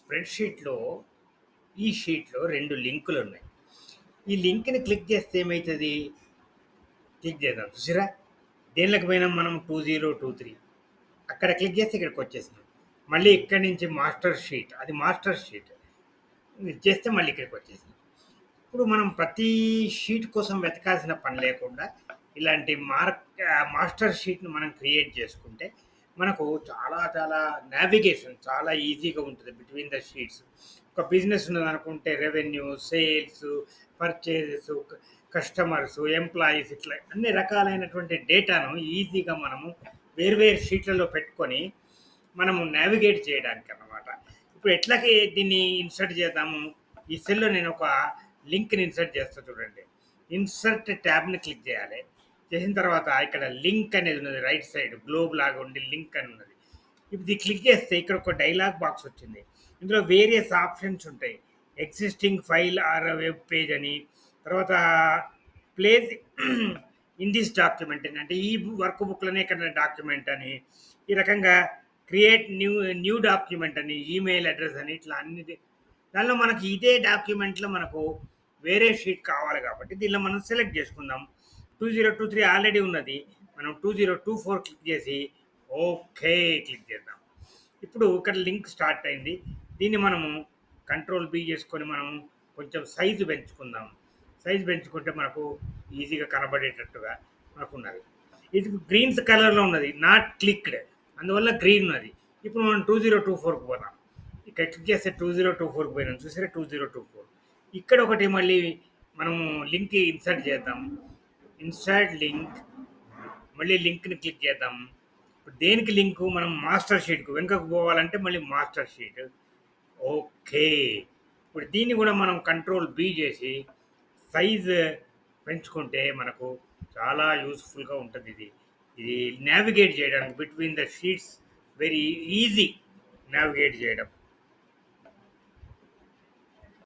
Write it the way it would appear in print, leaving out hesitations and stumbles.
స్ప్రెడ్‌షీట్‌లో ఈ షీట్‌లో 2 లింకులున్నాయి. ఈ లింక్‌ని క్లిక్ చేస్తే ఏమైతది? క్లిక్ చేద్దాం. చూసిర్రా? దేనిలోకి పోయినాం మనం 2023 అక్కడ క్లిక్ చేస్తే ఇక్కడికొచ్చేసినాం. మళ్ళీ ఇక్కడి నుంచి మాస్టర్ షీట్. అది మాస్టర్ షీట్. ఇది చేస్తే మళ్ళీ ఇక్కడికొచ్చేసినాం. ఇప్పుడు మనం ప్రతి షీట్ కోసం వెతకాల్సిన పని లేకుండా ఇలాంటి మాస్టర్ షీట్‌ని మనం క్రియేట్ చేసుకుంటే మనకు చాలా చాలా నావిగేషన్ చాలా ఈజీగా ఉంటుంది బిట్వీన్ ద షీట్స్. ఒక బిజినెస్ ఉన్నదనుకుంటే revenue, sales, purchases, customers, employees ఇట్లా అన్ని రకాలైనటువంటి డేటాను ఈజీగా మనము వేర్వేరు షీట్లలో పెట్టుకొని మనము నావిగేట్ చేయడానికన్నమాట. ఇప్పుడు ఎట్లాకి దీన్ని ఇన్సర్ట్ చేద్దాము? ఈ సెల్‌లో నేను ఒక లింక్‌ని ఇన్సర్ట్ చేస్తా చూడండి. ఇన్సర్ట్ ట్యాబ్‌ని క్లిక్ చేయాలి. చేసిన తర్వాత ఇక్కడ లింక్ అనేది ఉన్నది రైట్ సైడ్ గ్లోబ్ లాగా ఉండి లింక్ అని ఉన్నది. ఇప్పుడు ఇది క్లిక్ చేస్తే ఇక్కడ ఒక డైలాగ్ బాక్స్ వచ్చింది. ఇందులో వేరియస్ ఆప్షన్స్ ఉంటాయి. Existing file or web page అని, తర్వాత ప్లేస్ ఇన్ దిస్ డాక్యుమెంట్ అని, అంటే ఈ వర్క్ బుక్‌లోనే ఇక్కడ డాక్యుమెంట్ అని, ఈ రకంగా క్రియేట్ న్యూ డాక్యుమెంట్ అని, ఈమెయిల్ అడ్రెస్ అని ఇట్లా అన్ని దానిలో మనకి ఇదే డాక్యుమెంట్‌లో మనకు వేరే షీట్ కావాలి కాబట్టి దీనిలో మనం సెలెక్ట్ చేసుకుందాం. 2023 ఆల్రెడీ ఉన్నది. మనం 2024 క్లిక్ చేసి ఓకే క్లిక్ చేద్దాం. ఇప్పుడు ఇక్కడ లింక్ స్టార్ట్ అయింది. దీన్ని మనము కంట్రోల్ బి చేసుకొని మనం కొంచెం సైజు పెంచుకుందాం. సైజు పెంచుకుంటే మనకు ఈజీగా కనబడేటట్టుగా మనకున్నది. ఇది గ్రీన్స్ కలర్‌లో ఉన్నది. Not clicked. అందువల్ల గ్రీన్ ఉన్నది. ఇప్పుడు మనం 2024కి పోదాం. ఇక్కడ క్లిక్ చేస్తే 2024కి పోయినాం. చూసారా 2024. ఇక్కడ ఒకటి మళ్ళీ మనము లింక్ ఇన్సర్ట్ చేద్దాం. ఇన్సర్ట్ లింక్ మళ్ళీ లింక్‌ని క్లిక్ చేద్దాం. ఇప్పుడు దేనికి లింకు? మనం మాస్టర్ షీట్‌కు వెనుకకు పోవాలంటే మళ్ళీ మాస్టర్ షీట్. ఓకే. ఇప్పుడు దీన్ని కూడా మనం కంట్రోల్ బి చేసి సైజ్ పెంచుకుంటే మనకు చాలా యూజ్‌ఫుల్‌గా ఉంటదిది. ఇది నావిగేట్ చేయడానికి between the sheets very easy navigate చేయడం.